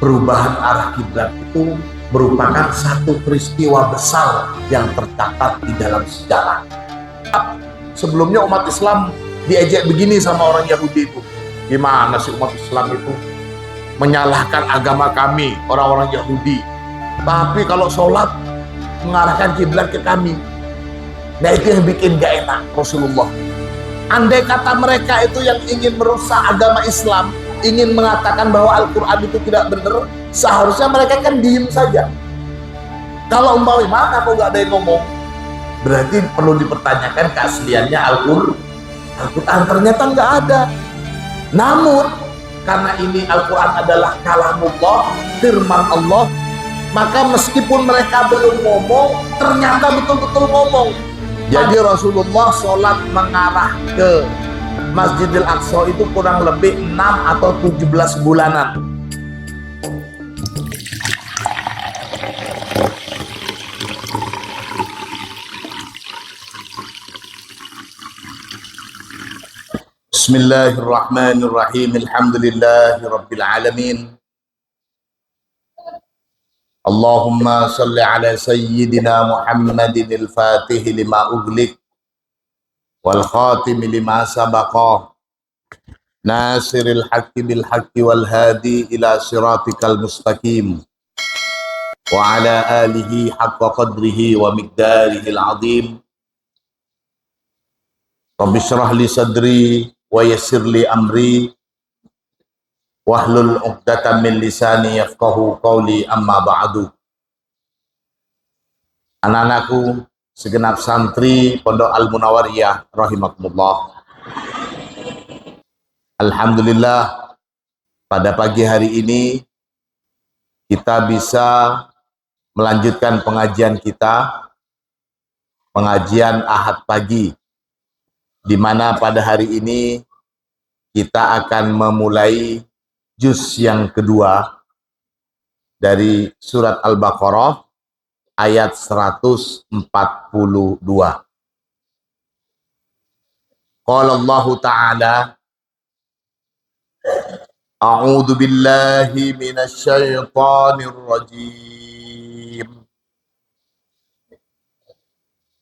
perubahan arah kiblat itu merupakan satu peristiwa besar yang tercatat di dalam sejarah. Sebelumnya umat Islam diejek begini sama orang Yahudi itu. Gimana sih umat Islam itu menyalahkan agama kami, orang-orang Yahudi. Tapi kalau sholat mengarahkan kiblat ke kami. Nah itu yang bikin gak enak Rasulullah. Andai kata mereka itu yang ingin merusak agama Islam, ingin mengatakan bahwa Al-Quran itu tidak benar, seharusnya mereka kan diem saja. Kalau umpamanya mana kok gak ada yang ngomong, berarti perlu dipertanyakan keasliannya Al-Quran. Ternyata nggak ada. Namun karena ini Al-Quran adalah kalamullah, firman Allah, maka meskipun mereka belum ngomong, ternyata betul-betul ngomong. Jadi Rasulullah sholat mengarah ke Masjidil Aqsa itu kurang lebih 6 atau 17 bulanan. Bismillahirrahmanirrahim. Alhamdulillahirabbil alamin. Allahumma salli ala sayyidina Muhammadin al-Fatih lima ughliq wal khatim lima sabaqa nasiril haqqi bil haqqi wal hadi ila siratikal mustaqim wa ala alihi haqqa qadrihi wa miqdarihil azim. Rabbi shrah li sadri wa yassir li amri wahlul 'uqdatam min lisani yafqahu qawli, amma ba'du. Anak-anakku segenap santri Pondok Al-Munawwariyah rahimakumullah. Alhamdulillah, pada pagi hari ini kita bisa melanjutkan pengajian kita, pengajian Ahad pagi, di mana pada hari ini kita akan memulai juz yang kedua dari surat Al-Baqarah ayat 142. Qala Allah Ta'ala, A'udzu billahi minasy syaithanir rajim.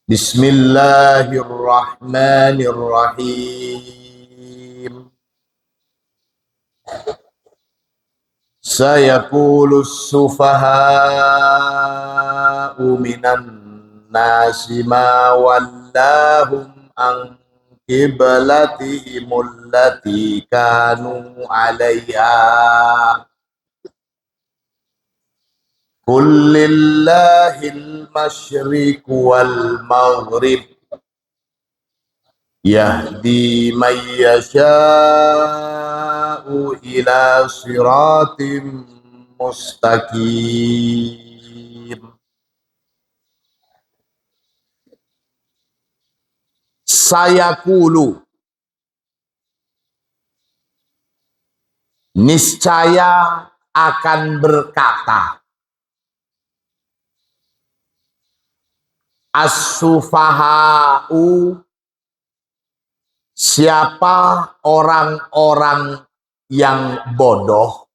Bismillahirrahmanirrahim. Sayaqulu as-sufaha'u minan nasi ma wallahum an qiblatihim allati kanu 'alaiha. Qul lillahil masyriq wal maghrib yahdi man yasha'u ila siratim mustaqim. Sayaqulu, niscaya akan berkata, as-sufaha'u, siapa orang-orang yang bodoh,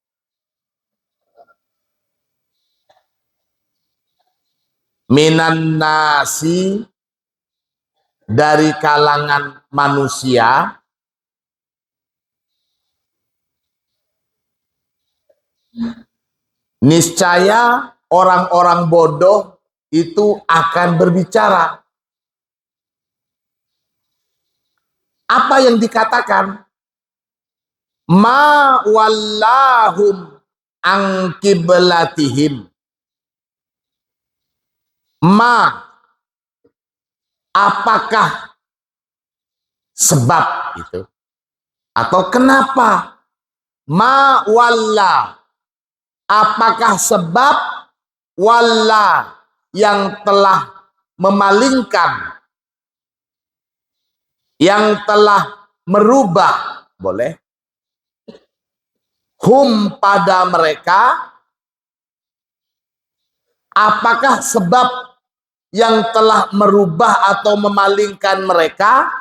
minan nasi, dari kalangan manusia, niscaya orang-orang bodoh itu akan berbicara. Apa yang dikatakan? Ma wallahum an qiblatihim. Ma, apakah sebab itu? Atau kenapa? Ma walla, apakah sebab walla yang telah memalingkan, yang telah merubah, boleh, hum pada mereka, apakah sebab yang telah merubah atau memalingkan mereka?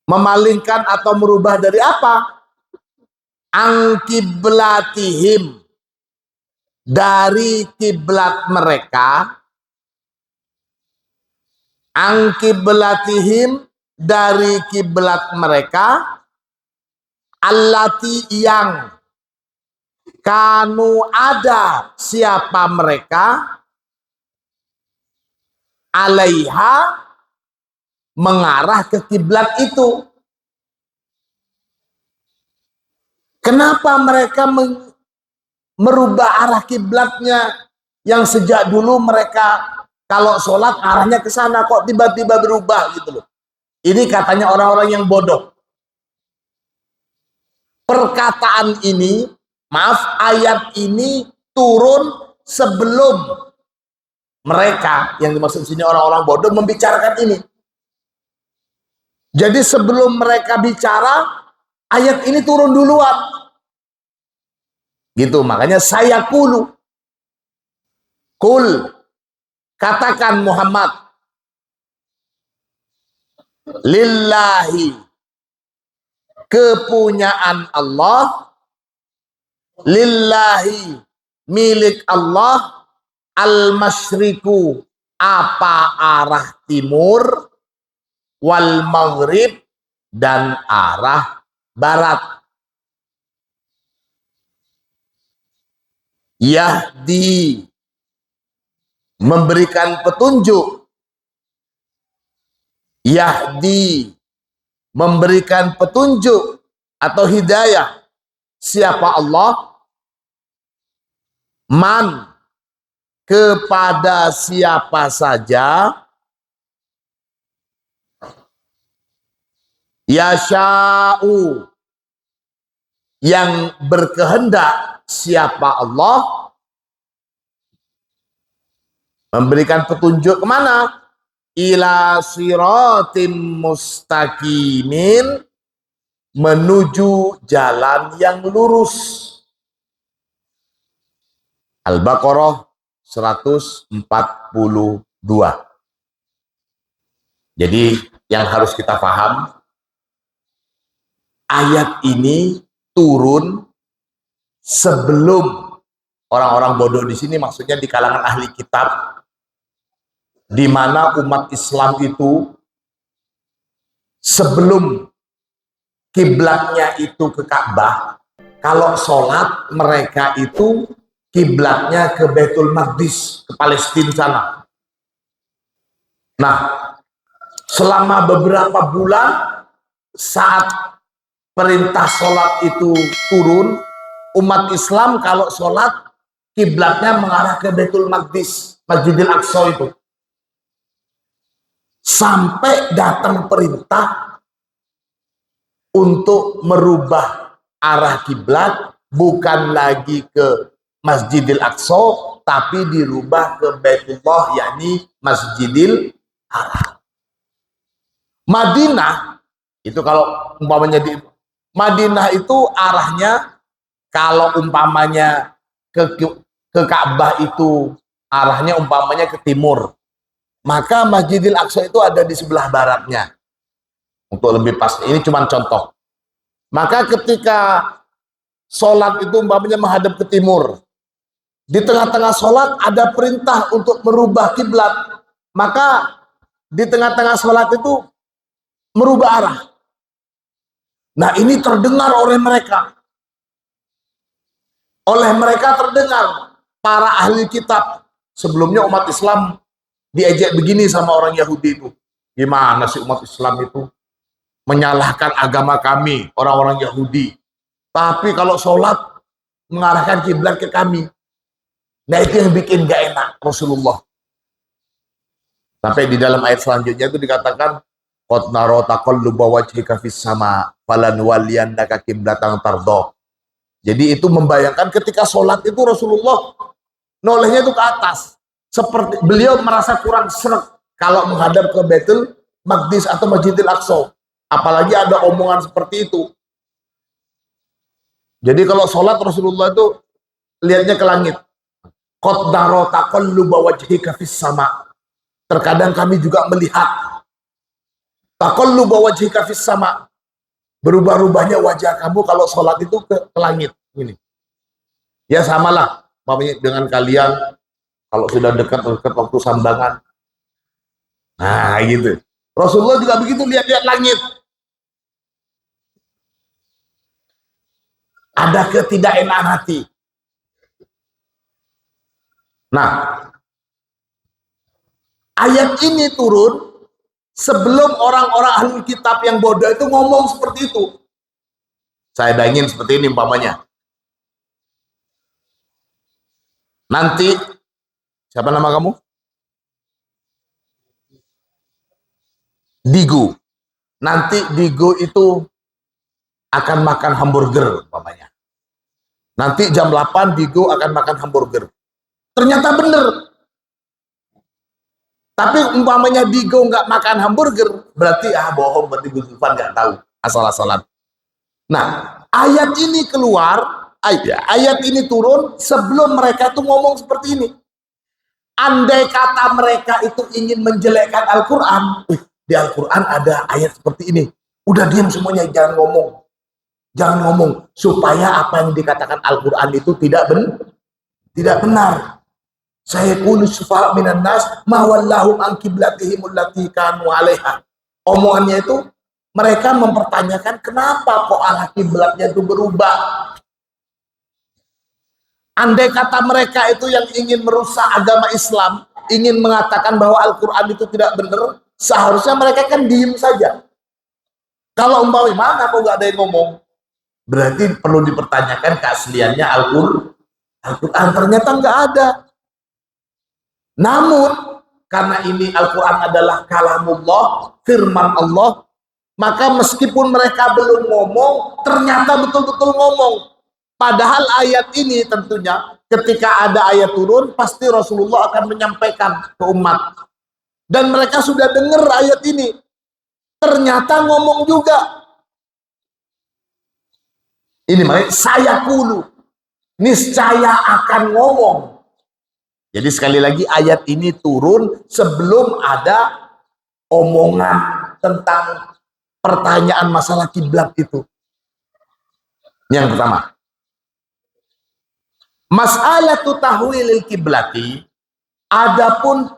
Memalingkan atau merubah dari apa? angkiblatihim, dari kiblat mereka, angkiblatihim, dari kiblat mereka, allati, yang kanu, ada siapa mereka, alaiha, mengarah ke kiblat itu. Kenapa mereka merubah arah kiblatnya yang sejak dulu mereka kalau sholat arahnya ke sana, kok tiba-tiba berubah gitu loh. Ini katanya orang-orang yang bodoh. Perkataan ini, maaf, ayat ini turun sebelum mereka, yang dimaksud sini orang-orang bodoh, membicarakan ini. Jadi sebelum mereka bicara, ayat ini turun duluan. Gitu, makanya saya kul, katakan Muhammad, lillahi, kepunyaan Allah, lillahi, milik Allah, al-masyriku, apa arah timur, wal maghrib, dan arah barat. Yahdi, memberikan petunjuk. Yahdi, memberikan petunjuk atau hidayah. Siapa Allah? Man, kepada siapa saja, yasha'u, yang berkehendak. Siapa Allah? Memberikan petunjuk kemana? Ila siratim mustaqimin, menuju jalan yang lurus. Al-Baqarah 142. Jadi yang harus kita paham, ayat ini turun sebelum orang-orang bodoh di sini, maksudnya di kalangan ahli kitab, di mana umat Islam itu sebelum kiblatnya itu ke Ka'bah, kalau sholat mereka itu kiblatnya ke Baitul Maqdis, ke Palestina sana. Nah, selama beberapa bulan saat perintah sholat itu turun, umat Islam kalau sholat kiblatnya mengarah ke Baitul Maqdis, Masjidil Aqsa itu. Sampai datang perintah untuk merubah arah kiblat, bukan lagi ke Masjidil Aqsa, tapi dirubah ke Baitullah, yakni Masjidil Haram. Madinah itu kalau umpamanya di Madinah itu arahnya, kalau umpamanya ke Ka'bah itu arahnya umpamanya ke timur, maka Masjidil Aqsa itu ada di sebelah baratnya. Untuk lebih pasti, ini cuma contoh. Maka ketika sholat itu umpamanya menghadap ke timur, di tengah-tengah sholat ada perintah untuk merubah kiblat, maka di tengah-tengah sholat itu merubah arah. Nah, ini terdengar oleh mereka. Oleh mereka terdengar, para ahli kitab. Sebelumnya umat Islam diejek begini sama orang Yahudi itu. Gimana sih umat Islam itu menyalahkan agama kami, orang-orang Yahudi. Tapi kalau sholat mengarahkan kiblat ke kami. Nah, itu yang bikin gak enak Rasulullah. Sampai di dalam ayat selanjutnya itu dikatakan, qad nara taqalluba wajhika fis sama falanwalliyannaka qiblatan tardha. Jadi itu membayangkan ketika sholat itu Rasulullah nolehnya itu ke atas. Seperti beliau merasa kurang sreg kalau menghadap ke Baitul Maqdis atau Masjidil Aqsa. Apalagi ada omongan seperti itu. Jadi kalau sholat Rasulullah itu lihatnya ke langit. Qad nara taqalluba wajhika fis sama. Terkadang kami juga melihat taqalluba wajhika fis sama, berubah-ubahnya wajah kamu kalau sholat itu ke langit. Ini. Ya samalah dengan kalian kalau sudah dekat-dekat waktu sambangan. Nah gitu. Rasulullah juga begitu, lihat-lihat langit. Ada ketidakenakan hati. Nah, ayat ini turun sebelum orang-orang ahli kitab yang bodoh itu ngomong seperti itu. Saya bayangin seperti ini umpamanya. Nanti, siapa nama kamu? Digo. Nanti Digo itu akan makan hamburger umpamanya. Nanti jam 8 Digo akan makan hamburger. Ternyata benar. Tapi umpamanya Digo nggak makan hamburger, berarti bohong, berarti Gus Dufan nggak tahu, asal-asalan. Nah, ayat ini keluar, ayat ini turun sebelum mereka tuh ngomong seperti ini. Andai kata mereka itu ingin menjelekkan Al-Quran, di Al-Quran ada ayat seperti ini. Udah diam semuanya, jangan ngomong. Jangan ngomong, supaya apa yang dikatakan Al-Quran itu tidak benar. Saya qulu sufaha minan nas ma wallahum an qiblatihim allati kanu 'alaiha. Omongannya itu mereka mempertanyakan kenapa kok arah kiblatnya itu berubah. Andai kata mereka itu yang ingin merusak agama Islam, ingin mengatakan bahwa Al-Quran itu tidak benar, seharusnya mereka kan diem saja. Kalau umpamanya mana kok nggak ada yang ngomong, berarti perlu dipertanyakan keasliannya Al-Quran. Ternyata nggak ada. Namun karena ini Al-Quran adalah kalamullah, firman Allah, maka meskipun mereka belum ngomong, ternyata betul-betul ngomong. Padahal ayat ini tentunya ketika ada ayat turun, pasti Rasulullah akan menyampaikan ke umat. Dan mereka sudah dengar ayat ini. Ternyata ngomong juga. Ini makanya saya qulu, niscaya akan ngomong. Jadi sekali lagi ayat ini turun sebelum ada omongan tentang pertanyaan masalah kiblat itu. Yang pertama, mas'alatu tahwilil kiblati, adapun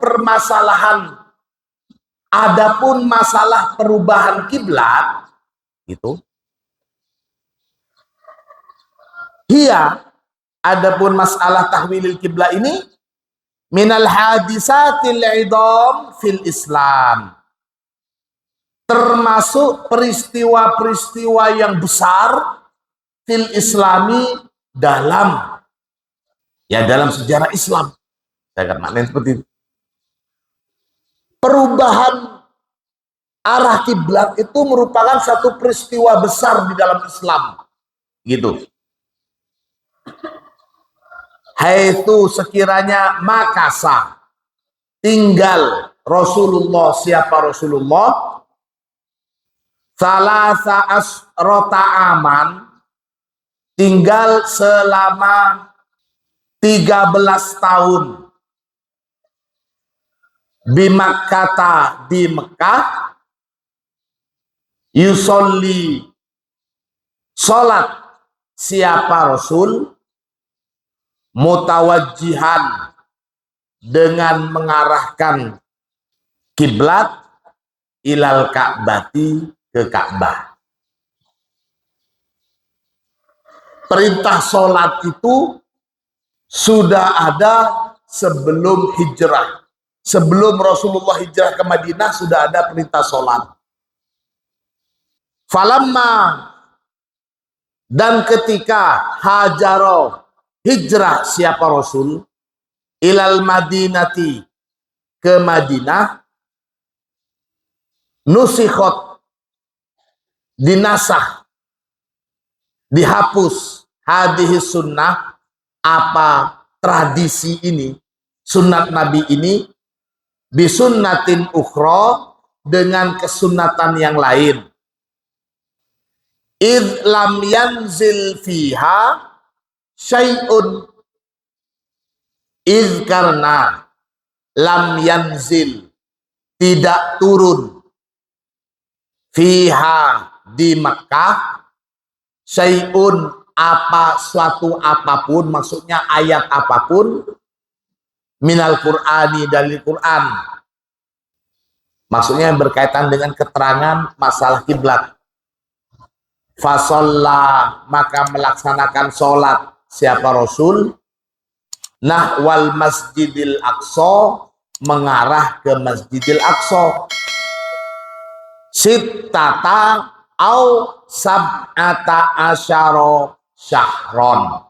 masalah perubahan kiblat itu, adapun masalah tahwilil kiblat ini minal hadisatil idham fil Islam, termasuk peristiwa-peristiwa yang besar fil Islami, dalam sejarah Islam. Saya akan maknanya seperti itu. Perubahan arah kiblat itu merupakan satu peristiwa besar di dalam Islam, gitu. Haitsu sekiranya makasa tinggal Rasulullah, siapa Rasulullah, salasa asrota aman, tinggal selama 13 tahun bimakkata, di Mekah, yusolli, sholat siapa Rasul, mutawajjihan, dengan mengarahkan kiblat, ilal Ka'bati, ke Ka'bah. Perintah sholat itu sudah ada sebelum hijrah. Sebelum Rasulullah hijrah ke Madinah sudah ada perintah sholat. Falamma, dan ketika hajaro, hijrah siapa Rasul, ilal Madinati, ke Madinah, nusikhot, dinasah, dihapus, hadis sunnah, apa tradisi ini, sunnat Nabi ini, bisunnatin ukhra, dengan kesunatan yang lain. Idh lam yanzil fiha syai'un, idh karena lam yanzil, tidak turun, fiha, di Mekah syai'un suatu apapun, maksudnya ayat apapun, minal Qur'ani dari Quran, maksudnya yang berkaitan dengan keterangan masalah kiblat. Fasalla, maka melaksanakan sholat siapa Rasul, nahwal Masjidil Aqsa, mengarah ke Masjidil Aqsa, sittata au sab'ata asyara syahron,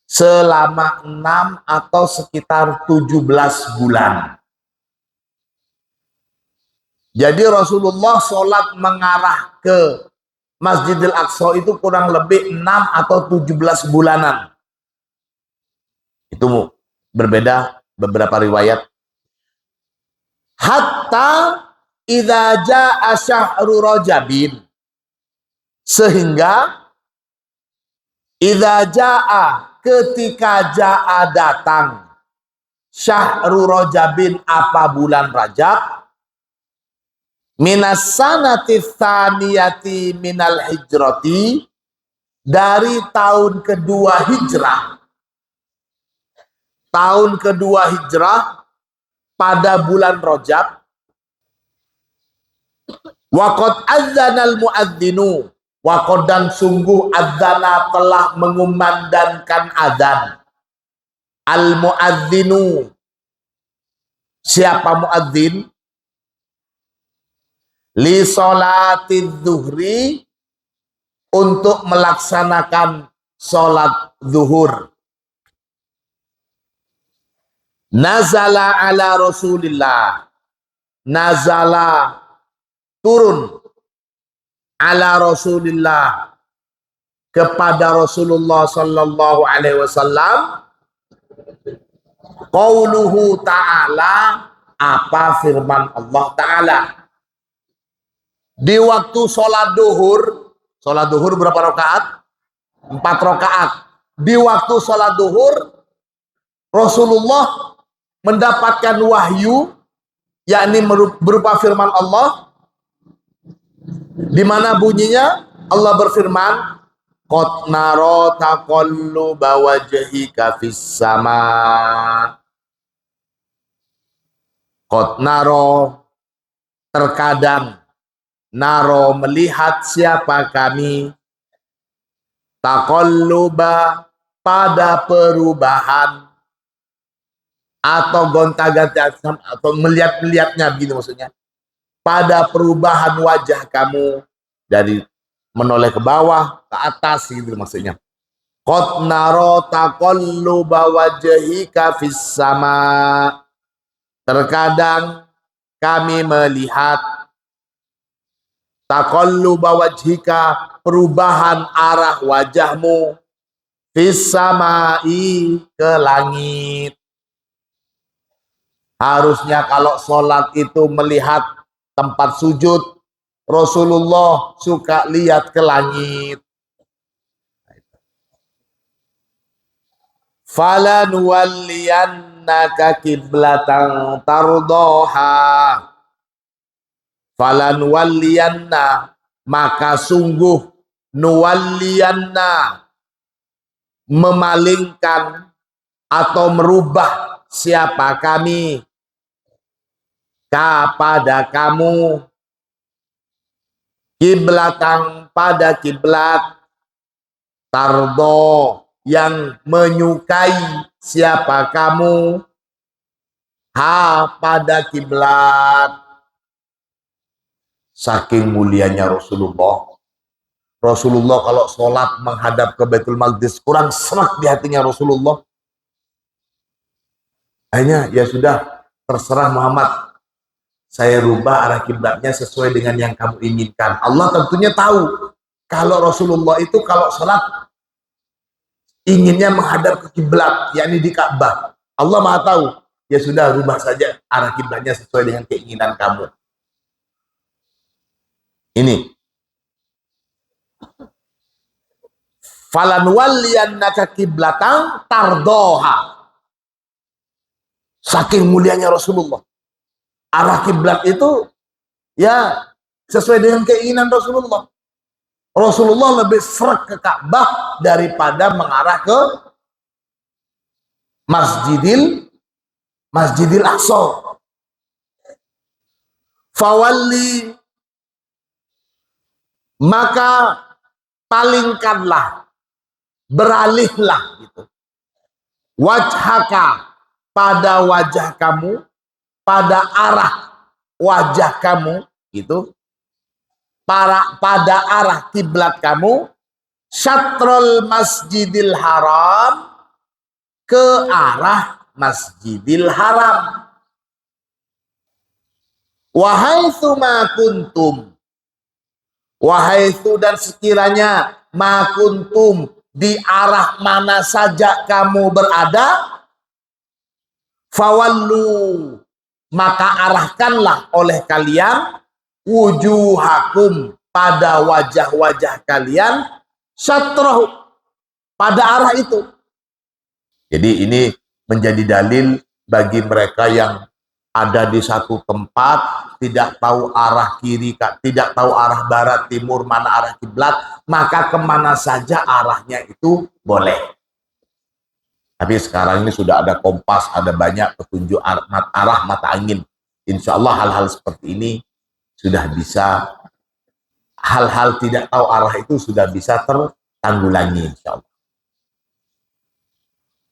selama 6 atau sekitar 17 bulan. Jadi Rasulullah sholat mengarah ke Masjidil Aqsa itu kurang lebih 6 atau 17 bulanan. Itu berbeda beberapa riwayat. Hatta idza jaa syahru Rajabin, sehingga idza jaa, ketika jaa datang, syahru Rajabin apa bulan Rajab, minas sanati tsaniyati minal hijrati, dari tahun kedua hijrah. Tahun kedua hijrah pada bulan Rajab, waqad adzanal muadzinu, waqad dan sungguh adzana telah mengumandangkan adzan. Al muadzinu, siapa muadzin? Li sholatid zuhri, untuk melaksanakan sholat zuhur. Nazala ala Rasulillah, nazala turun, ala Rasulillah kepada Rasulullah sallallahu alaihi wasallam, qauluhu ta'ala, apa firman Allah Ta'ala. Di waktu sholat duhur berapa rakaat? 4 rakaat. Di waktu sholat duhur, Rasulullah mendapatkan wahyu, yakni berupa firman Allah, di mana bunyinya Allah berfirman, qad nara taqalluba wajhika fis sama. Qad nara, terkadang, naro melihat siapa kami, taqalluba, pada perubahan atau gonta-ganti atau melihatnya begini maksudnya, pada perubahan wajah kamu dari menoleh ke bawah ke atas gitu maksudnya. Qad nara taqalluba wajhika fis sama, terkadang kami melihat taqalluba wajhika, perubahan arah wajahmu, fis samai, ke langit. Harusnya kalau sholat itu melihat tempat sujud, Rasulullah suka lihat ke langit. Falanuwalliyannaka kiblatan tardoha, falanwalliyanna, maka sungguh, nuwalliyanna, memalingkan atau merubah siapa kami, kepada kamu, kiblatan, pada kiblat, tardo, yang menyukai siapa kamu, pada kiblat. Saking mulianya Rasulullah kalau sholat menghadap ke Baitul Maqdis kurang serak di hatinya Rasulullah. Akhirnya ya sudah, terserah Muhammad, saya rubah arah kiblatnya sesuai dengan yang kamu inginkan. Allah tentunya tahu kalau Rasulullah itu kalau sholat inginnya menghadap ke kiblat, yakni di Ka'bah. Allah Maha tahu. Ya sudah, rubah saja arah kiblatnya sesuai dengan keinginan kamu. Ini. Falanwalliyannaka kiblatan tardoha. Saking mulianya Rasulullah. Arah kiblat itu ya sesuai dengan keinginan Rasulullah. Rasulullah lebih sreg ke Ka'bah daripada mengarah ke Masjidil Aqsa. Fawalli, maka palingkanlah, beralihlah gitu. Wajhaka, pada wajah kamu, pada arah wajah kamu gitu. Pada arah kiblat kamu, syatrul Masjidil Haram, ke arah Masjidil Haram. Wahaitsu ma kuntum, wahaitsu dan sekiranya ma kuntum, di arah mana saja kamu berada, fawallu, maka arahkanlah oleh kalian, wujuhakum, pada wajah-wajah kalian, syatrahu, pada arah itu. Jadi ini menjadi dalil bagi mereka yang ada di satu tempat, tidak tahu arah kiri, tidak tahu arah barat, timur, mana arah kiblat, maka kemana saja arahnya itu boleh. Tapi sekarang ini sudah ada kompas, ada banyak petunjuk arah mata angin. Insya Allah hal-hal seperti ini sudah bisa, hal-hal tidak tahu arah itu sudah bisa tertanggulangi insya Allah.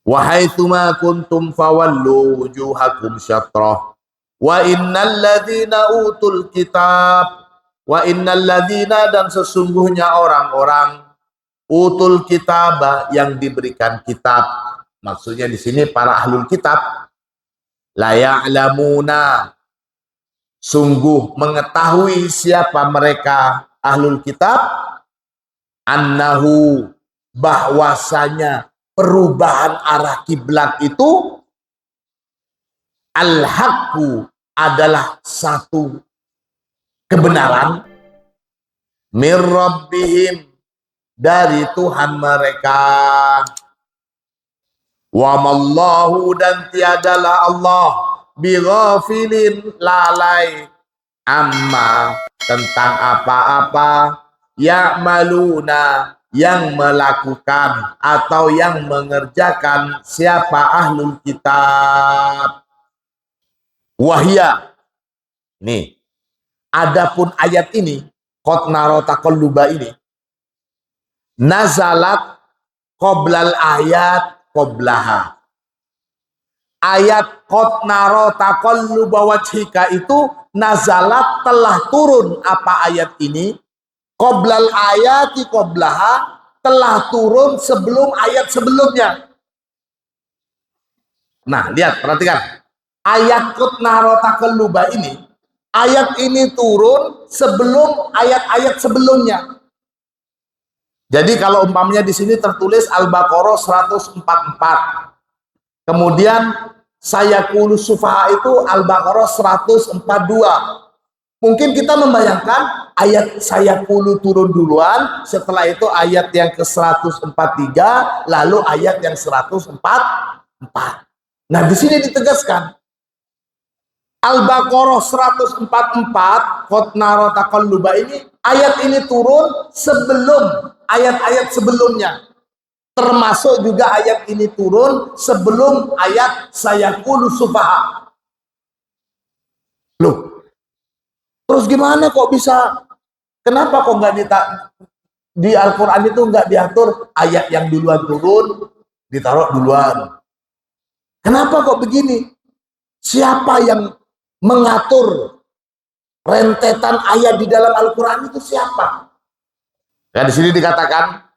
Wahaitsu ma kuntum fawallu wujuhakum syatrah wa innal ladzina utul kitab, wa innal ladzina, dan sesungguhnya orang-orang, utul kitab, yang diberikan kitab, maksudnya di sini para ahlul kitab, la ya'lamuna, sungguh mengetahui siapa mereka ahlul kitab, annahu, bahwasanya perubahan arah kiblat itu al-haqqu, adalah satu kebenaran, mir rabbihim, dari Tuhan mereka, wa mallahu, dan tiadalah Allah bighafilin, lalai, amma, tentang apa-apa, ya'maluna, yang melakukan atau yang mengerjakan siapa ahlul kitab. Wahya, nih, adapun ayat ini, qad nara taqalluba ini, nazalat qoblal ayat qoblaha. Ayat qad nara taqalluba wajhika itu nazalat, telah turun apa ayat ini, qoblal ayati qoblaha, telah turun sebelum ayat sebelumnya. Nah, lihat, perhatikan. Ayat qad nara taqalluba ini, ayat ini turun sebelum ayat-ayat sebelumnya. Jadi kalau umpamanya di sini tertulis Al-Baqarah 144. Kemudian sayaqulu sufaha itu Al-Baqarah 142. Mungkin kita membayangkan ayat sayaqulu turun duluan, setelah itu ayat yang ke-143, lalu ayat yang 144. Nah, di sini ditegaskan Al-Baqarah 144 qad nara taqalluba ini, ayat ini turun sebelum ayat-ayat sebelumnya. Termasuk juga ayat ini turun sebelum ayat sayaqulu sufaha. Loh, terus gimana kok bisa? Kenapa kok nggak di Al-Quran itu nggak diatur ayat yang duluan turun ditaruh duluan? Kenapa kok begini? Siapa yang mengatur rentetan ayat di dalam Al-Quran itu siapa? Nah, di sini dikatakan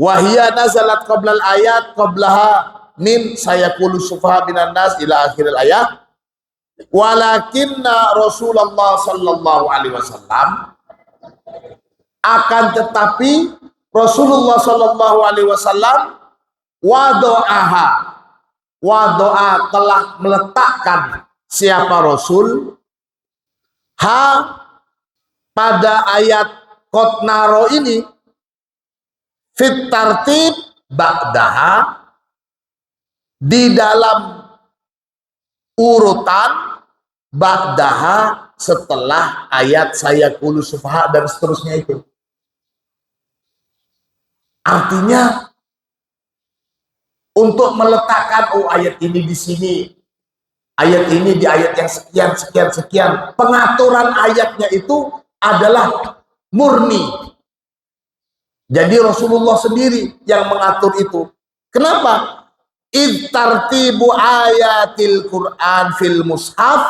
wahia nazalat qoblal ayat qoblaha min sayaqulu sufaha minan nas ila akhiril ayat. Walakinna Rasulullah sallallahu alaihi wasallam, akan tetapi Rasulullah sallallahu alaihi wasallam wadoa telah meletakkan siapa Rasul pada ayat qad naro ini fit tartib ba'daha, di dalam urutan ba'daha setelah ayat sayaqulu sufaha dan seterusnya itu. Artinya untuk meletakkan ayat ini di sini, ayat ini di ayat yang sekian sekian sekian, pengaturan ayatnya itu adalah murni. Jadi Rasulullah sendiri yang mengatur itu. Kenapa? Tartibu ayatil Quran fil mushaf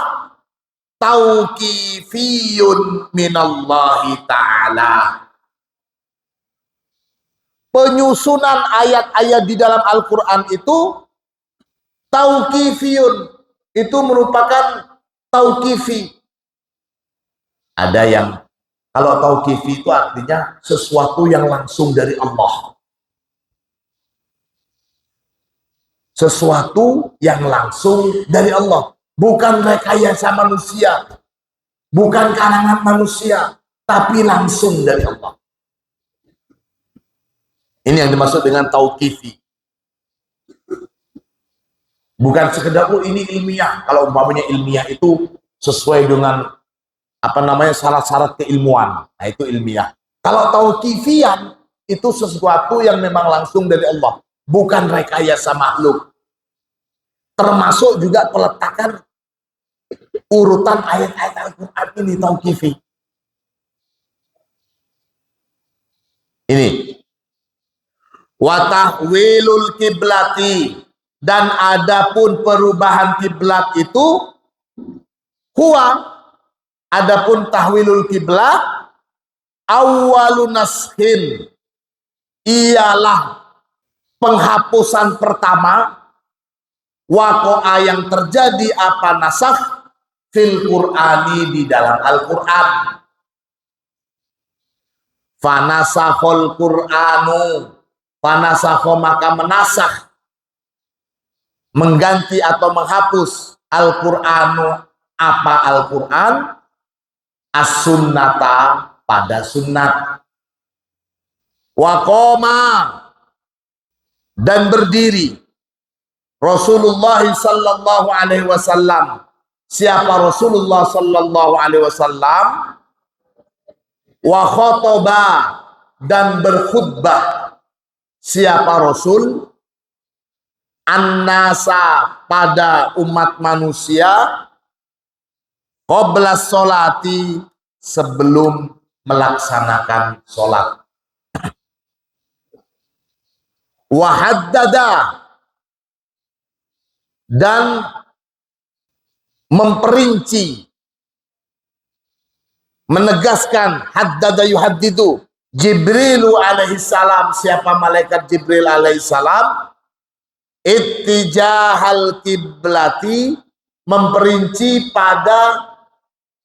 tauqifiyun minallahi ta'ala. Penyusunan ayat-ayat di dalam Al-Quran itu tauqifiyun, itu merupakan tauqifi. Ada yang kalau tauqifi itu artinya sesuatu yang langsung dari Allah. Sesuatu yang langsung dari Allah, bukan rekayasa manusia, bukan karangan manusia, tapi langsung dari Allah. Ini yang dimaksud dengan tauqifi. Bukan sekedar ini ilmiah. Kalau umpamanya ilmiah itu sesuai dengan syarat-syarat keilmuan. Nah, itu ilmiah. Kalau tauqifian itu sesuatu yang memang langsung dari Allah, bukan rekayasa makhluk. Termasuk juga peletakan urutan ayat-ayat Al-Quran ini tauqifi. Ini wa tahwilul kiblati, dan adapun perubahan kiblat itu adapun tahwilul kiblat awwalun naskhin, ialah penghapusan pertama waqa'a yang terjadi apa nasakh fil Qur'ani di dalam Al-Qur'an. Fanasakhul Qur'anu, fanasakho maka menasakh, mengganti atau menghapus Al-Qur'anu apa Al-Qur'an, as-sunnata pada sunnat, waqoma dan berdiri Rasulullah sallallahu alaihi wasallam. Siapa Rasulullah sallallahu alaihi wasallam? Wa khotoba dan berkhutbah. Siapa Rasul? An-nasa pada umat manusia qabla sholati, sebelum melaksanakan sholat. Wa haddada dan memperinci, menegaskan, haddada yuhaddidu, Jibrilu alaihi salam. Siapa malaikat Jibril alaihi salam? Ittijahal kiblati, memperinci pada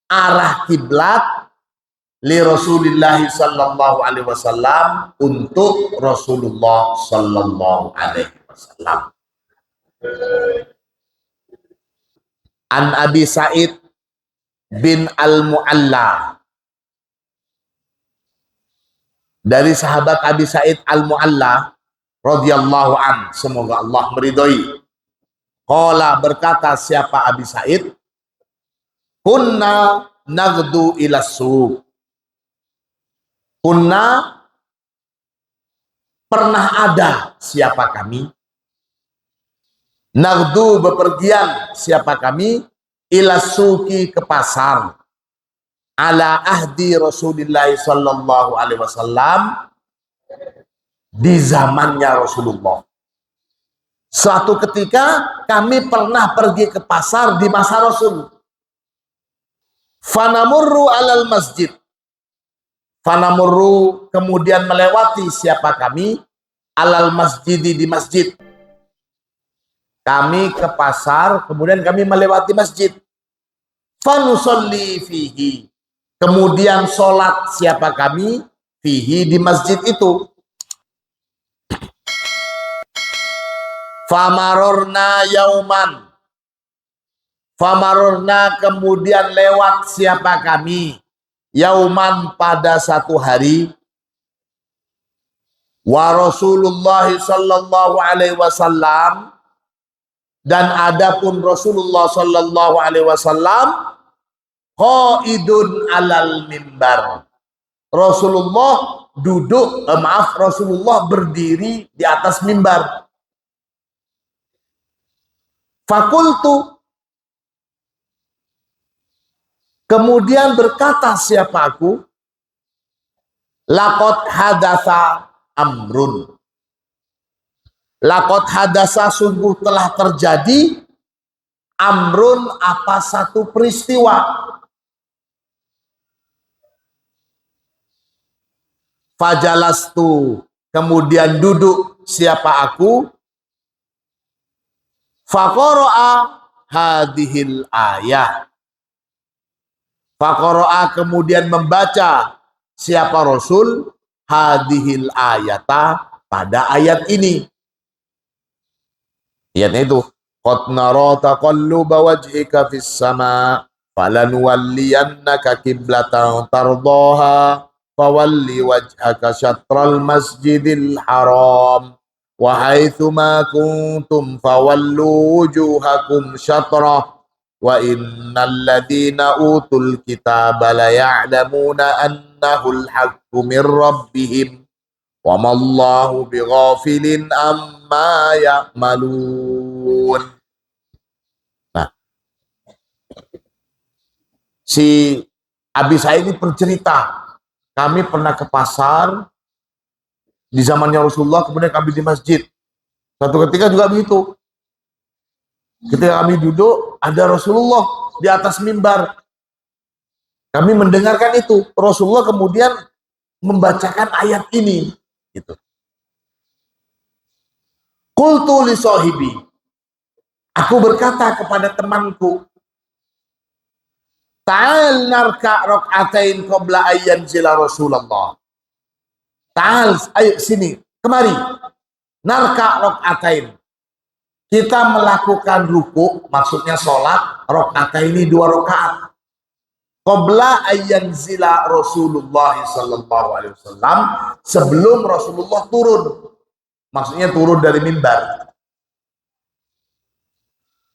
arah kiblat, li Rasulillah sallallahu alaihi wasallam, untuk Rasulullah sallallahu alaihi wasallam. An Abi Sa'id bin Al-Mu'alla, dari sahabat Abi Sa'id Al-Mu'alla radhiyallahu an, semoga Allah meridhoi. Qala, berkata siapa Abi Sa'id, kunna nagdu ila suq. Kunna pernah ada, siapa kami, nagdu bepergian, siapa kami, ila suki ke pasar, ala ahdi Rasulullah sallallahu alaihi wasallam, di zamannya Rasulullah. Suatu ketika kami pernah pergi ke pasar di masa Rasul. Fanamurru alal masjid. Fanamurru, kemudian melewati siapa kami, alal masjidi, di masjid. Kami ke pasar, kemudian kami melewati masjid. Fanusolli fihi, kemudian sholat siapa kami, fihi, di masjid itu. Famarorna yauman, famarorna kemudian lewat siapa kami, yauman pada satu hari, wa Rasulullah sallallahu alaihi wasallam, dan adapun Rasulullah sallallahu alaihi wasallam qaidun alal mimbar. Rasulullah Rasulullah berdiri di atas mimbar. Fakultu, kemudian berkata siapa aku, laqad hadatsa amrun. Laqad hadatsa, sungguh telah terjadi, amrun, apa satu peristiwa. Fajalastu, kemudian duduk siapa aku, faqara'a hadhil ayah. Faqara'a, kemudian membaca siapa Rasul, hadhil ayata, pada ayat ini. Ayatnya itu, qad nara taqalluba wajhika fis sama falanwalliyannaka qiblatan tardaha fawalli wajhaka syatral masjidil haram wa haitsuma kuntum fawallu wujuhakum syatrah wa innal ladzina utul kitaba la ya'lamuna annahul haqqu mir rabbihim wa mallahu bighafilin amma ya'malun. Nah, si Abi Sa'id ini bercerita, kami pernah ke pasar di zamannya Rasulullah, kemudian kami di masjid. Satu ketika juga begitu. Ketika kami duduk, ada Rasulullah di atas mimbar. Kami mendengarkan itu. Rasulullah kemudian membacakan ayat ini. Gitu. Qultu li sahibi, aku berkata kepada temanku, ta'al narka rak'atain qabla ayyan zila Rasulullah. Ta'al, ayo sini, kemari. Narka rak'atain. Kita melakukan ruku, maksudnya sholat, rak'atain ini 2 rakaat. Qabla ayyan zila Rasulullah sallallahu alaihi wasallam, sebelum Rasulullah turun. Maksudnya turun dari mimbar.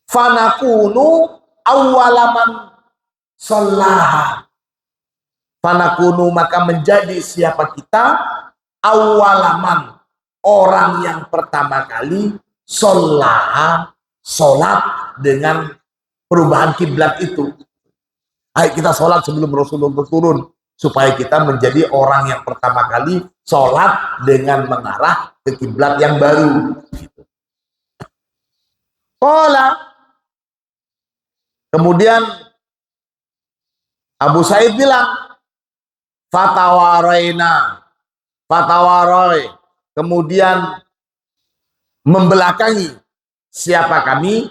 Fanakunu awwalaman shallaha. Fanakunu, maka menjadi siapa kita, awwalaman, orang yang pertama kali shallaha, sholat dengan perubahan kiblat itu. Ayo kita sholat sebelum Rasulullah turun, supaya kita menjadi orang yang pertama kali sholat dengan mengarah ke kiblat yang baru. Qala, kemudian Abu Sa'id bilang, fatawarai, kemudian membelakangi siapa kami,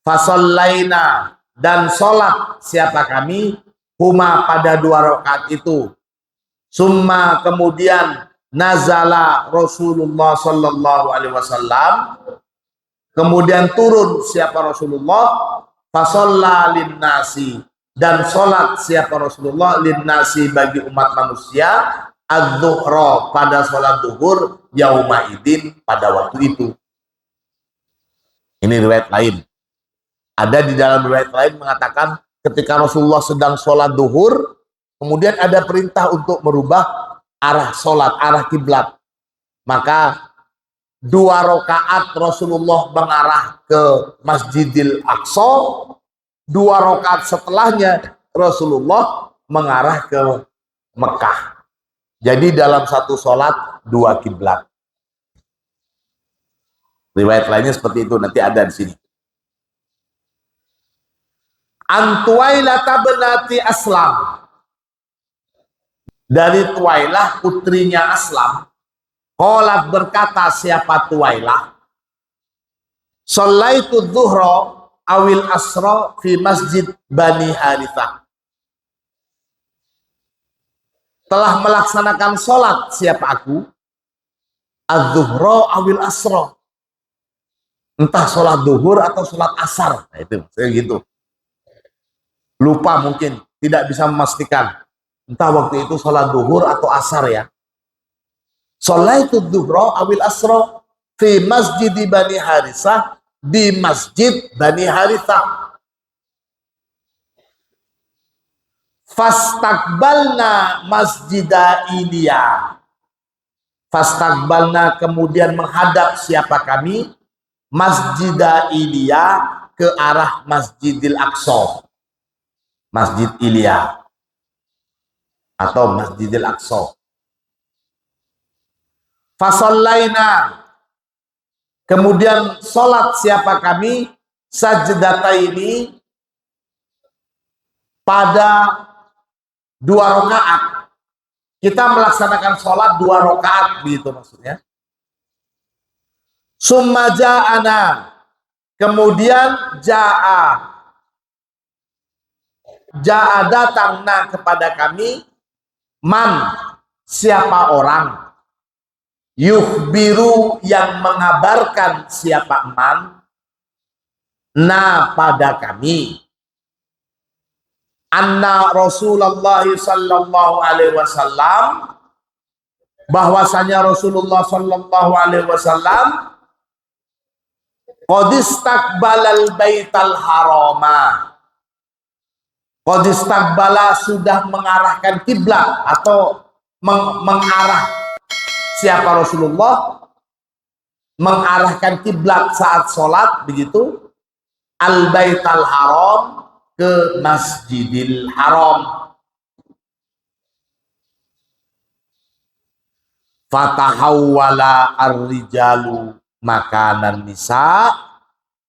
fasallaina, dan sholat siapa kami, huma, pada 2 rakaat itu. Summa, kemudian nazala Rasulullah sallallahu alaihi wasallam, kemudian turun siapa Rasulullah, fasalla linnasi, dan sholat siapa Rasulullah, linnasi, bagi umat manusia, adzuhra, pada sholat zuhur, yaumaidin, pada waktu itu. Ini riwayat lain. Ada di dalam riwayat lain mengatakan ketika Rasulullah sedang sholat duhur, kemudian ada perintah untuk merubah arah sholat, arah kiblat. Maka 2 rakaat Rasulullah mengarah ke Masjidil Aqsa, 2 rakaat setelahnya Rasulullah mengarah ke Mekah. Jadi dalam satu sholat 2 kiblat. Riwayat lainnya seperti itu, nanti ada di sini. Antuailah tabnati Aslam, dari Tuailah putrinya Aslam. Qalat, berkata siapa Tuailah, shallaitu dhuhra awil asra fi masjid Bani Harithah. Telah melaksanakan sholat siapa aku, az-zuhra awil asra, entah sholat duhur atau sholat asar. Nah, itu maksudnya gitu. Lupa mungkin, tidak bisa memastikan. Entah waktu itu sholat duhur atau asar ya. Sholaitu duhra awil asra fi masjid Bani Harithah, di masjid Bani Harithah. Fastaqbalna masjida Ilya. Fastaqbalna kemudian menghadap siapa kami? Masjida Ilya, ke arah Masjidil Aqsa. Masjid Ilya atau Masjidil Aqsa. Fasallaina, kemudian sholat siapa kami? Sajdataini, pada 2 rakaat. Kita melaksanakan sholat 2 rakaat, begitu maksudnya. Summa ja'ana, kemudian ja'a datangna kepada kami, man, siapa orang, yukhbiru, yang mengabarkan siapa man, na, pada kami, anna Rasulullah sallallahu alaihi wasallam, bahwasanya Rasulullah sallallahu alaihi wasallam qad istaqbalal baital harama, qad istaqbala, sudah mengarahkan kiblat atau mengarah, siapa Rasulullah mengarahkan kiblat saat sholat, begitu, al baital haram, ke Masjidil Haram. Fatahawwala ar-rijalu makanan nisa,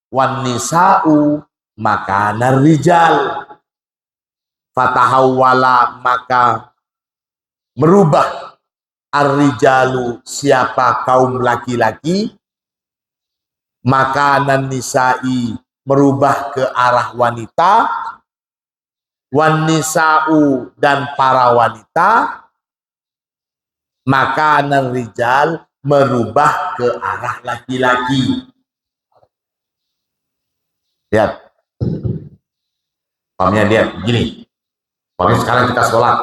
wan nisa'u makanan rijal. Fatahawwala, maka merubah, ar-rijalu, siapa kaum laki-laki, makanan nisa'i, merubah ke arah wanita, wan nisa'u, dan para wanita, makanan rijal, merubah ke arah laki-laki. Lihat, pahamnya lihat begini. Pahamnya sekarang kita sholat.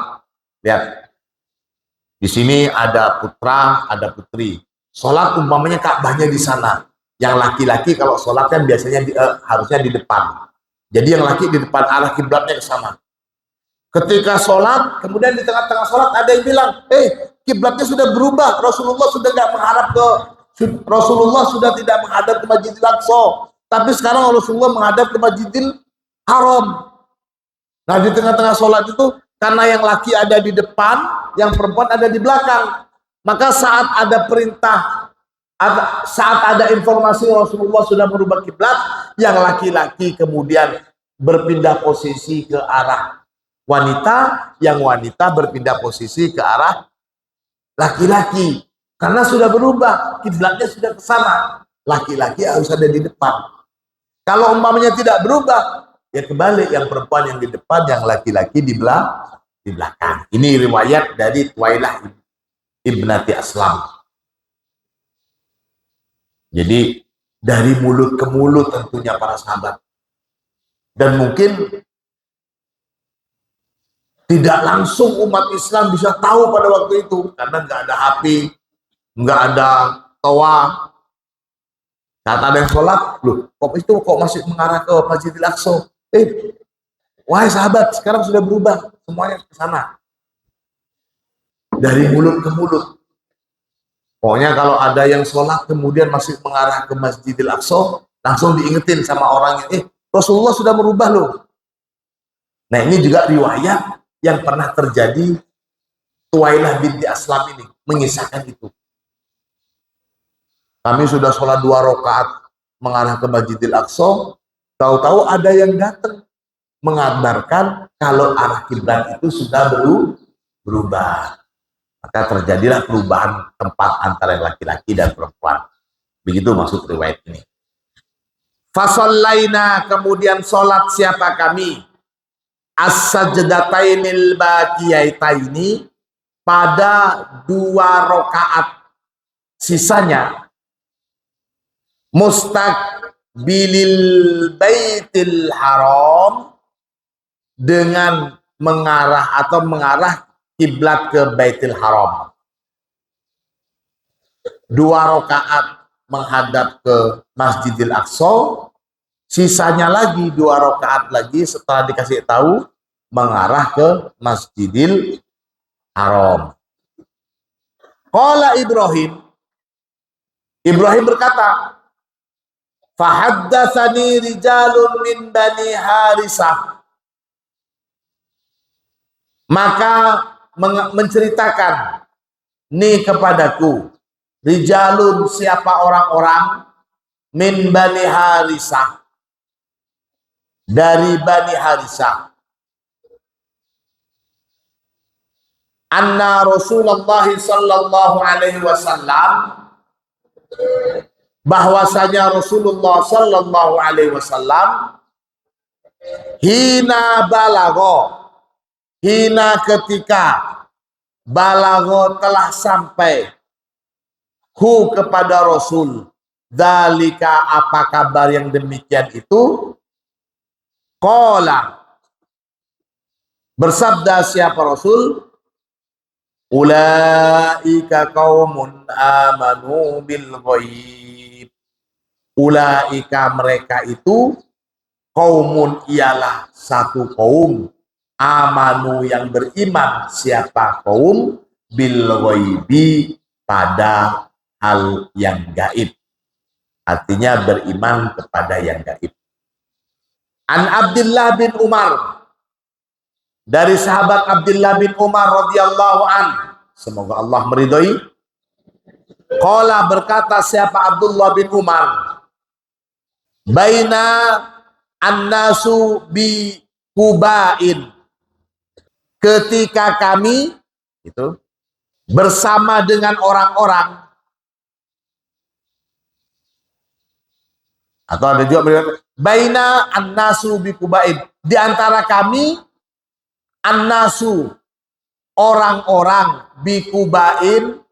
Lihat, di sini ada putra, ada putri. Sholat umpamanya Ka'bahnya di sana. Yang laki-laki kalau sholat kan biasanya harusnya di depan. Jadi yang laki di depan, arah kiblatnya ke sana. Ketika sholat, kemudian di tengah-tengah sholat ada yang bilang, kiblatnya sudah berubah. Rasulullah sudah tidak menghadap ke, Rasulullah sudah tidak menghadap ke Masjidil Aqsa, tapi sekarang Rasulullah menghadap ke Masjidil Haram. Nah, di tengah-tengah sholat itu, karena yang laki ada di depan, yang perempuan ada di belakang. Maka saat ada perintah, saat ada informasi Rasulullah sudah merubah kiblat, yang laki-laki kemudian berpindah posisi ke arah wanita, yang wanita berpindah posisi ke arah laki-laki, karena sudah berubah, kiblatnya sudah ke sana, laki-laki harus ada di depan. Kalau umpamanya tidak berubah, ya kebalik, yang perempuan yang di depan, yang laki-laki di belakang. Ini riwayat dari Tuwailah ibnati Aslam. Jadi dari mulut ke mulut tentunya para sahabat. Dan mungkin tidak langsung umat Islam bisa tahu pada waktu itu, karena nggak ada HP, nggak ada toa. Saat ada yang sholat, loh, kok masih mengarah ke Masjidil Aqsa? Wahai sahabat, sekarang sudah berubah, semuanya ke sana. Dari mulut ke mulut. Pokoknya kalau ada yang sholat kemudian masih mengarah ke Masjidil Aqsa, langsung diingetin sama orangnya, Rasulullah sudah merubah loh. Nah, ini juga riwayat yang pernah terjadi. Tuwailah binti Aslam ini mengisahkan itu. Kami sudah sholat 2 rakaat mengarah ke Masjidil Aqsa, tahu-tahu ada yang datang mengabarkan kalau arah kiblat itu sudah berubah. Maka terjadilah perubahan tempat antara laki-laki dan perempuan. Begitu maksud riwayat ini. Fasallaina, kemudian sholat siapa kami? As-sajdatainil baqiyaitaini, pada 2 rakaat sisanya, mustaqbilil baitil haram, dengan mengarah kiblat ke Baitul Haram. 2 rakaat menghadap ke Masjidil Aqsa, sisanya lagi 2 rakaat lagi setelah dikasih tahu mengarah ke Masjidil Haram. Qala Ibrahim berkata, fahaddatsani rijalun min bani Harisah. Maka menceritakan ni kepadaku rijalun, siapa orang-orang, min bani Harisah, dari bani Harisah, anna Rasulullah sallallahu alaihi wasallam, bahwasanya Rasulullah sallallahu alaihi wasallam, hina balago, hina ketika, balago telah sampai, hu kepada Rasul, dalika apa kabar yang demikian itu, qala bersabda siapa Rasul, ulaika qaumun amanu bil ghaib. Ulaika mereka itu, qaumun ialah satu kaum, amanu yang beriman, siapa kaum, bil ghaibi pada hal yang gaib. Artinya beriman kepada yang gaib. An Abdullah bin Umar, dari sahabat Abdullah bin Umar radhiyallahu an, semoga Allah meridhai. Qala berkata siapa Abdullah bin Umar, baina annasu bi Kubain, ketika kami itu bersama dengan orang-orang, atau ada juga berkata baina annasu bi Kubain, di antara kami, annasu orang-orang, bi Kubain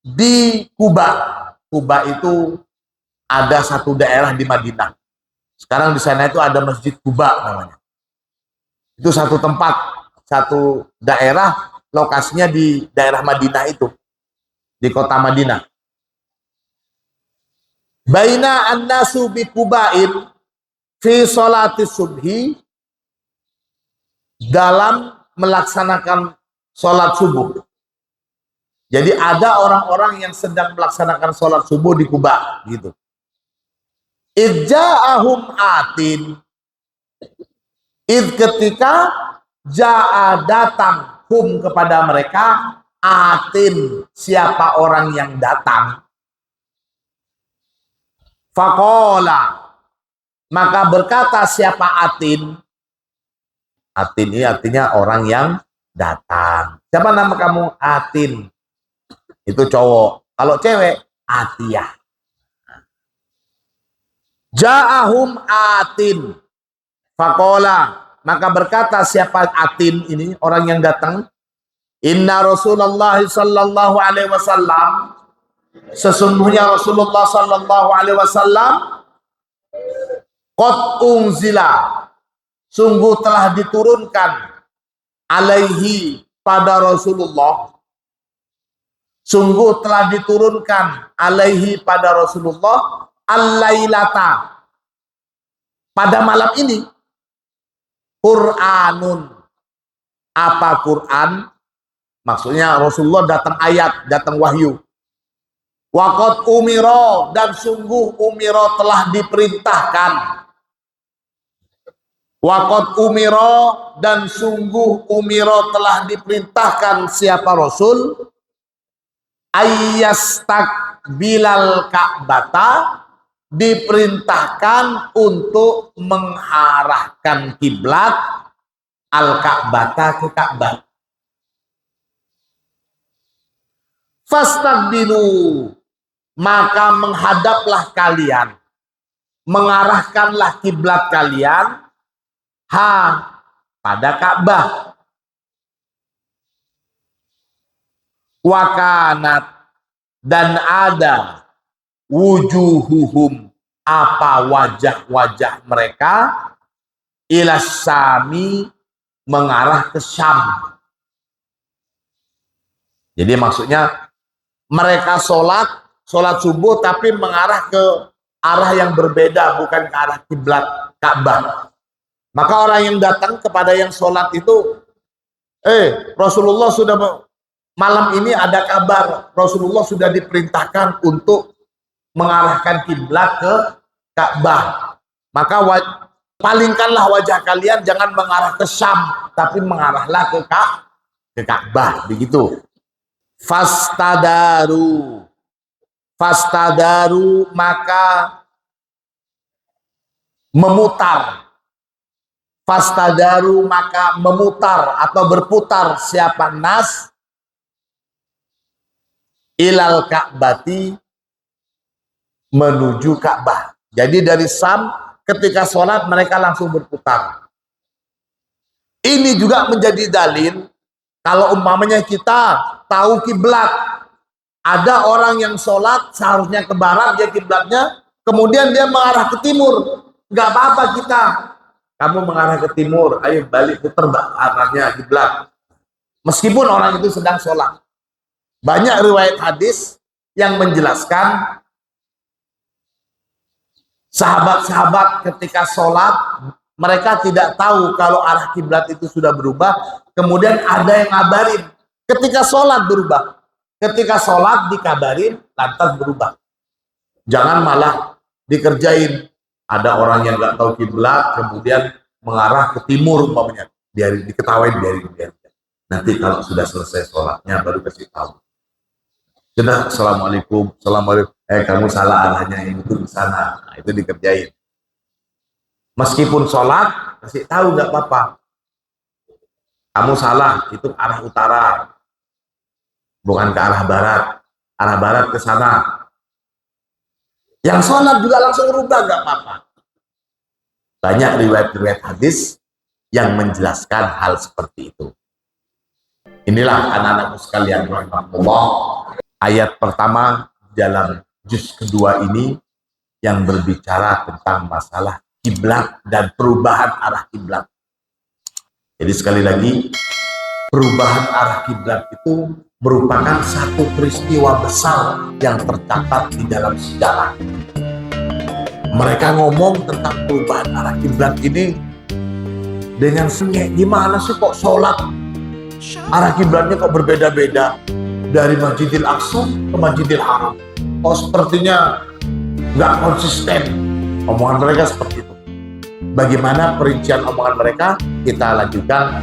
di Kuba. Kuba itu ada satu daerah di Madinah. Sekarang di sana itu ada Masjid Kuba namanya. Itu satu tempat, satu daerah, lokasinya di daerah Madinah itu, di kota Madinah. Baina annasu bi Kubain fi sholati subhi, dalam melaksanakan sholat subuh. Jadi ada orang-orang yang sedang melaksanakan sholat subuh di Kuba, gitu. Idja'ahum atin, id ketika ja'a datang, hum kepada mereka, atin siapa orang yang datang, faqala maka berkata siapa atin, atin ini artinya orang yang datang. Siapa nama kamu? Atin. Itu cowok. Kalau cewek, Atiyah. Ja'ahum atin. Faqala, maka berkata siapa atin ini, orang yang datang, inna Rasulullah sallallahu alaihi wasallam, sesungguhnya Rasulullah sallallahu alaihi wasallam, qad unzila, sungguh telah diturunkan, alaihi pada Rasulullah, sungguh telah diturunkan, alaihi pada Rasulullah, al-lailata, pada malam ini, Qur'anun. Apa Quran? Maksudnya Rasulullah datang ayat, datang wahyu. Waqad umiro, dan sungguh umiro telah diperintahkan. Waqad umiro, dan sungguh umiro telah diperintahkan siapa Rasul, ayyastakbilal Ka'bata, diperintahkan untuk mengarahkan kiblat al-Ka'bata ke Ka'bah. Fastaqbilu, maka menghadaplah kalian, mengarahkanlah kiblat kalian, pada Ka'bah. Wakanat, dan ada, wujuhuhum, apa wajah-wajah mereka, ilas Syami, mengarah ke Syam. Jadi maksudnya mereka sholat subuh tapi mengarah ke arah yang berbeda, bukan ke arah kiblat Ka'bah. Maka orang yang datang kepada yang sholat itu, Rasulullah sudah malam ini ada kabar, Rasulullah sudah diperintahkan untuk mengarahkan kiblat ke Ka'bah. Maka palingkanlah wajah kalian, jangan mengarah ke Syam, tapi mengarahlah ke Ka'bah, begitu. Fastadaru maka memutar. Fastadaru maka memutar atau berputar siapa nas ilal Ka'bati menuju Ka'bah. Jadi dari Syam ketika sholat mereka langsung berputar. Ini juga menjadi dalil kalau umpamanya kita tahu kiblat, ada orang yang sholat seharusnya ke barat dia kiblatnya, kemudian dia mengarah ke timur, nggak apa-apa kita. Kamu mengarah ke timur, ayo balik putar arahnya kiblat. Meskipun orang itu sedang sholat. Banyak riwayat hadis yang menjelaskan sahabat-sahabat ketika sholat mereka tidak tahu kalau arah kiblat itu sudah berubah. Kemudian ada yang ngabarin ketika sholat berubah. Ketika sholat dikabarin lantas berubah. Jangan malah dikerjain. Ada orang yang nggak tahu kiblat kemudian mengarah ke timur umpamanya, diketawain biarin. Nanti kalau sudah selesai sholatnya baru kasih tahu. Sudah, assalamualaikum. Kamu salah arahnya, ini tuh di sana. Nah, itu dikerjain. Meskipun sholat kasih tahu nggak apa-apa. Kamu salah, itu arah utara, bukan ke arah barat. Arah barat ke sana. Yang sholat juga langsung rubah, nggak apa-apa. Banyak riwayat-riwayat hadis yang menjelaskan hal seperti itu. Inilah anak-anakku sekalian rahmatullah, ayat pertama dalam juz kedua ini yang berbicara tentang masalah kiblat dan perubahan arah kiblat. Jadi sekali lagi, perubahan arah kiblat itu merupakan satu peristiwa besar yang tercatat di dalam sejarah. Mereka ngomong tentang perubahan arah kiblat ini dengan sengit. Gimana sih kok sholat arah kiblatnya kok berbeda-beda dari Masjidil Aqsa ke Masjidil Haram? Kok sepertinya nggak konsisten. Omongan mereka seperti itu. Bagaimana perincian omongan mereka? Kita lanjutkan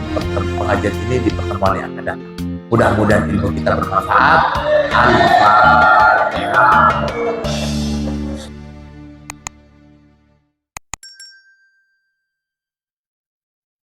pengajian ini di pertemuan yang akan datang. Mudah-mudahan ilmu kita bermanfaat. Al-Fatihah.